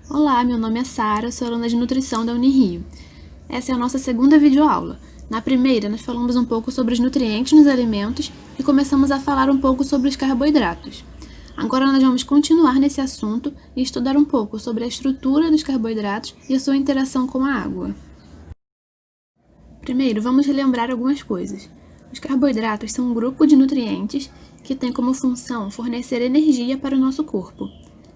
Olá, meu nome é Sara, sou aluna de nutrição da Unirio. Essa é a nossa segunda videoaula. Na primeira, nós falamos um pouco sobre os nutrientes nos alimentos e começamos a falar um pouco sobre os carboidratos. Agora nós vamos continuar nesse assunto e estudar um pouco sobre a estrutura dos carboidratos e a sua interação com a água. Primeiro, vamos relembrar algumas coisas. Os carboidratos são um grupo de nutrientes que tem como função fornecer energia para o nosso corpo.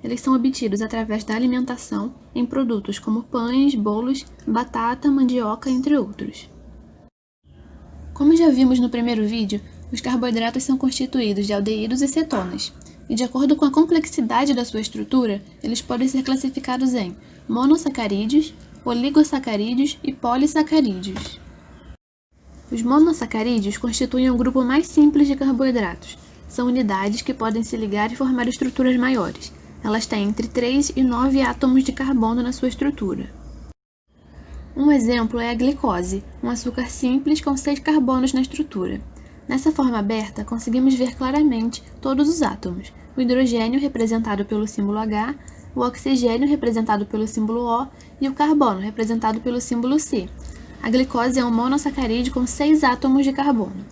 Eles são obtidos através da alimentação em produtos como pães, bolos, batata, mandioca, entre outros. Como já vimos no primeiro vídeo, os carboidratos são constituídos de aldeídos e cetonas, e de acordo com a complexidade da sua estrutura, eles podem ser classificados em monossacarídeos, oligosacarídeos e polissacarídeos. Os monossacarídeos constituem um grupo mais simples de carboidratos. São unidades que podem se ligar e formar estruturas maiores. Elas têm entre 3 e 9 átomos de carbono na sua estrutura. Um exemplo é a glicose, um açúcar simples com 6 carbonos na estrutura. Nessa forma aberta, conseguimos ver claramente todos os átomos: o hidrogênio, representado pelo símbolo H, o oxigênio, representado pelo símbolo O, e o carbono, representado pelo símbolo C. A glicose é um monossacarídeo com 6 átomos de carbono.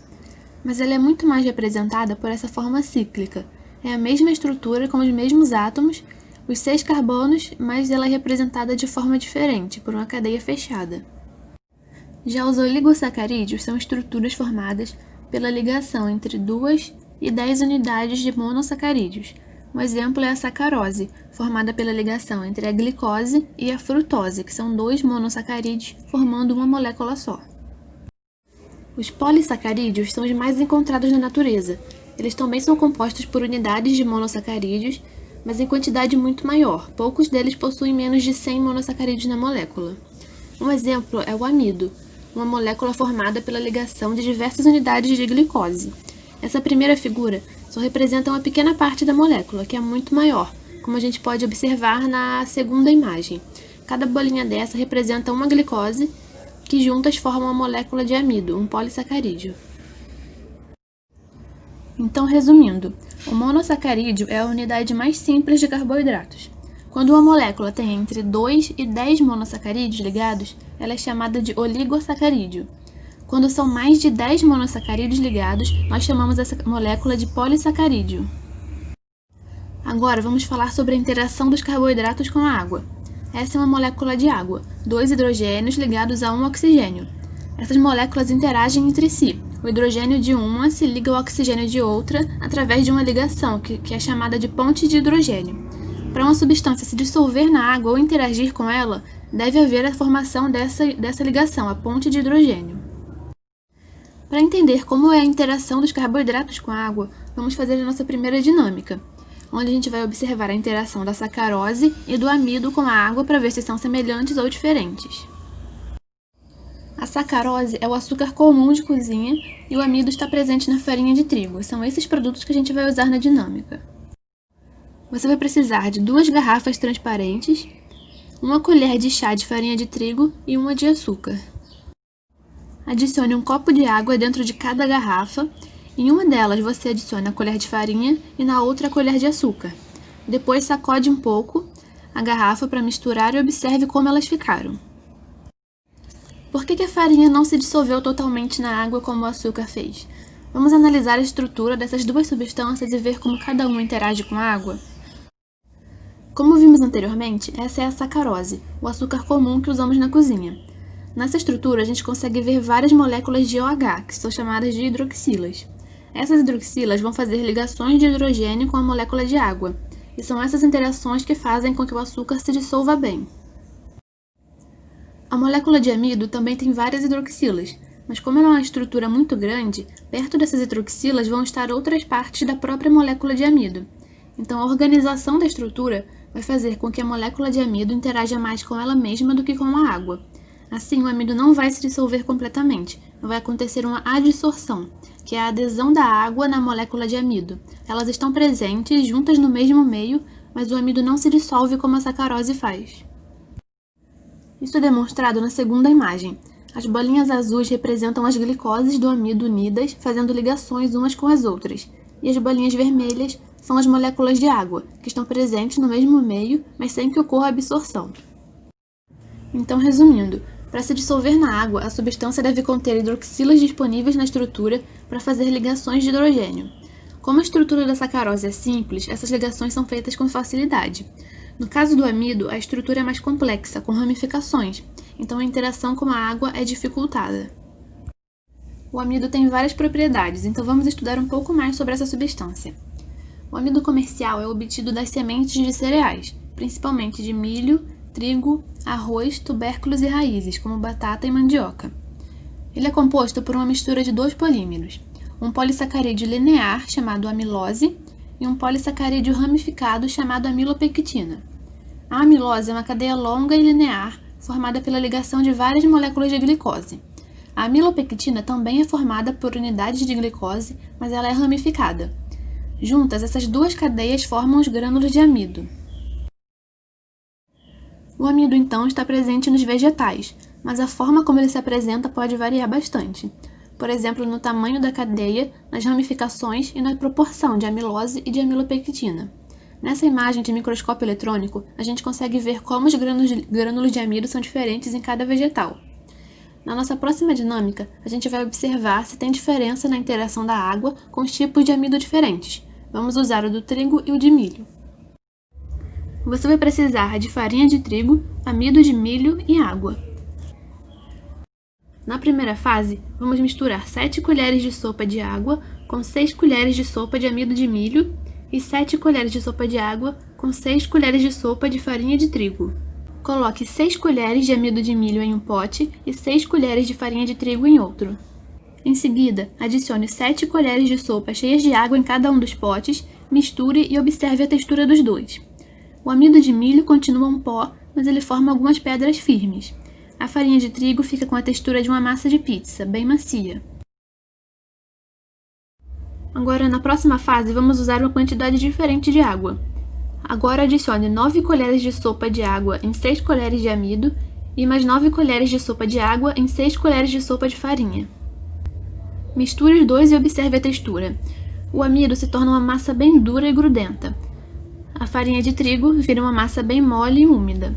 Mas ela é muito mais representada por essa forma cíclica. É a mesma estrutura com os mesmos átomos, os 6 carbonos, mas ela é representada de forma diferente, por uma cadeia fechada. Já os oligosacarídeos são estruturas formadas pela ligação entre 2 e 10 unidades de monossacarídeos. Um exemplo é a sacarose, formada pela ligação entre a glicose e a frutose, que são 2 monossacarídeos formando uma molécula só. Os polissacarídeos são os mais encontrados na natureza. Eles também são compostos por unidades de monossacarídeos, mas em quantidade muito maior. Poucos deles possuem menos de 100 monossacarídeos na molécula. Um exemplo é o amido, uma molécula formada pela ligação de diversas unidades de glicose. Essa primeira figura só representa uma pequena parte da molécula, que é muito maior, como a gente pode observar na segunda imagem. Cada bolinha dessa representa uma glicose, que juntas formam a molécula de amido, um polissacarídeo. Então, resumindo, o monossacarídeo é a unidade mais simples de carboidratos. Quando uma molécula tem entre 2 e 10 monossacarídeos ligados, ela é chamada de oligosacarídeo. Quando são mais de 10 monossacarídeos ligados, nós chamamos essa molécula de polissacarídeo. Agora vamos falar sobre a interação dos carboidratos com a água. Essa é uma molécula de água, 2 hidrogênios ligados a um oxigênio. Essas moléculas interagem entre si. O hidrogênio de uma se liga ao oxigênio de outra através de uma ligação, que é chamada de ponte de hidrogênio. Para uma substância se dissolver na água ou interagir com ela, deve haver a formação dessa ligação, a ponte de hidrogênio. Para entender como é a interação dos carboidratos com a água, vamos fazer a nossa primeira dinâmica, onde a gente vai observar a interação da sacarose e do amido com a água para ver se são semelhantes ou diferentes. A sacarose é o açúcar comum de cozinha e o amido está presente na farinha de trigo. São esses produtos que a gente vai usar na dinâmica. Você vai precisar de 2 garrafas transparentes, 1 colher de chá de farinha de trigo e 1 de açúcar. Adicione 1 copo de água dentro de cada garrafa. Em uma delas você adiciona a colher de farinha e na outra a colher de açúcar. Depois sacode um pouco a garrafa para misturar e observe como elas ficaram. Por que a farinha não se dissolveu totalmente na água como o açúcar fez? Vamos analisar a estrutura dessas duas substâncias e ver como cada uma interage com a água? Como vimos anteriormente, essa é a sacarose, o açúcar comum que usamos na cozinha. Nessa estrutura, a gente consegue ver várias moléculas de OH, que são chamadas de hidroxilas. Essas hidroxilas vão fazer ligações de hidrogênio com a molécula de água, e são essas interações que fazem com que o açúcar se dissolva bem. A molécula de amido também tem várias hidroxilas, mas como ela é uma estrutura muito grande, perto dessas hidroxilas vão estar outras partes da própria molécula de amido. Então a organização da estrutura vai fazer com que a molécula de amido interaja mais com ela mesma do que com a água. Assim, o amido não vai se dissolver completamente, vai acontecer uma adsorção, que é a adesão da água na molécula de amido. Elas estão presentes, juntas no mesmo meio, mas o amido não se dissolve como a sacarose faz. Isso é demonstrado na segunda imagem. As bolinhas azuis representam as glicoses do amido unidas, fazendo ligações umas com as outras, e as bolinhas vermelhas são as moléculas de água, que estão presentes no mesmo meio, mas sem que ocorra absorção. Então, resumindo, para se dissolver na água, a substância deve conter hidroxilas disponíveis na estrutura para fazer ligações de hidrogênio. Como a estrutura da sacarose é simples, essas ligações são feitas com facilidade. No caso do amido, a estrutura é mais complexa, com ramificações, então a interação com a água é dificultada. O amido tem várias propriedades, então vamos estudar um pouco mais sobre essa substância. O amido comercial é obtido das sementes de cereais, principalmente de milho, trigo, arroz, tubérculos e raízes, como batata e mandioca. Ele é composto por uma mistura de dois polímeros, um polissacarídeo linear, chamado amilose, e um polissacarídeo ramificado, chamado amilopectina. A amilose é uma cadeia longa e linear, formada pela ligação de várias moléculas de glicose. A amilopectina também é formada por unidades de glicose, mas ela é ramificada. Juntas, essas duas cadeias formam os grânulos de amido. O amido, então, está presente nos vegetais, mas a forma como ele se apresenta pode variar bastante. Por exemplo, no tamanho da cadeia, nas ramificações e na proporção de amilose e de amilopectina. Nessa imagem de microscópio eletrônico, a gente consegue ver como os grânulos de amido são diferentes em cada vegetal. Na nossa próxima dinâmica, a gente vai observar se tem diferença na interação da água com os tipos de amido diferentes. Vamos usar o do trigo e o de milho. Você vai precisar de farinha de trigo, amido de milho e água. Na primeira fase, vamos misturar 7 colheres de sopa de água com 6 colheres de sopa de amido de milho e 7 colheres de sopa de água com 6 colheres de sopa de farinha de trigo. Coloque 6 colheres de amido de milho em um pote e 6 colheres de farinha de trigo em outro. Em seguida, adicione 7 colheres de sopa cheias de água em cada um dos potes, misture e observe a textura dos dois. O amido de milho continua um pó, mas ele forma algumas pedras firmes. A farinha de trigo fica com a textura de uma massa de pizza, bem macia. Agora, na próxima fase, vamos usar uma quantidade diferente de água. Agora adicione 9 colheres de sopa de água em 6 colheres de amido e mais 9 colheres de sopa de água em 6 colheres de sopa de farinha. Misture os dois e observe a textura. O amido se torna uma massa bem dura e grudenta. A farinha de trigo vira uma massa bem mole e úmida.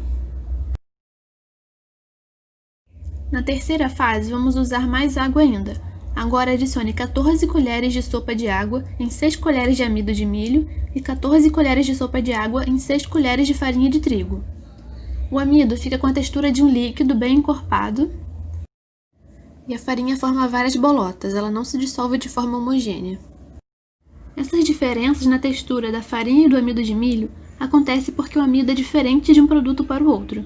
Na terceira fase, vamos usar mais água ainda. Agora adicione 14 colheres de sopa de água em 6 colheres de amido de milho e 14 colheres de sopa de água em 6 colheres de farinha de trigo. O amido fica com a textura de um líquido bem encorpado e a farinha forma várias bolotas, ela não se dissolve de forma homogênea. Essas diferenças na textura da farinha e do amido de milho acontecem porque o amido é diferente de um produto para o outro.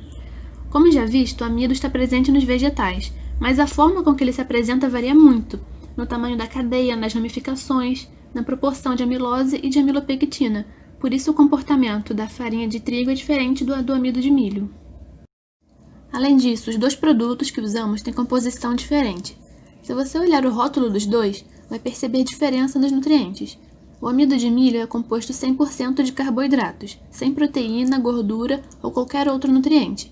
Como já visto, o amido está presente nos vegetais, mas a forma com que ele se apresenta varia muito, no tamanho da cadeia, nas ramificações, na proporção de amilose e de amilopectina, por isso o comportamento da farinha de trigo é diferente do amido de milho. Além disso, os dois produtos que usamos têm composição diferente. Se você olhar o rótulo dos dois, vai perceber diferença nos nutrientes. O amido de milho é composto 100% de carboidratos, sem proteína, gordura ou qualquer outro nutriente.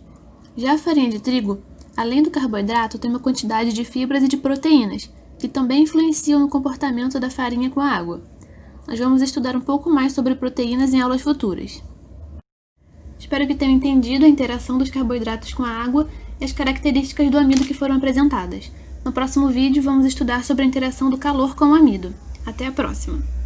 Já a farinha de trigo, além do carboidrato, tem uma quantidade de fibras e de proteínas, que também influenciam no comportamento da farinha com a água. Nós vamos estudar um pouco mais sobre proteínas em aulas futuras. Espero que tenham entendido a interação dos carboidratos com a água e as características do amido que foram apresentadas. No próximo vídeo, vamos estudar sobre a interação do calor com o amido. Até a próxima!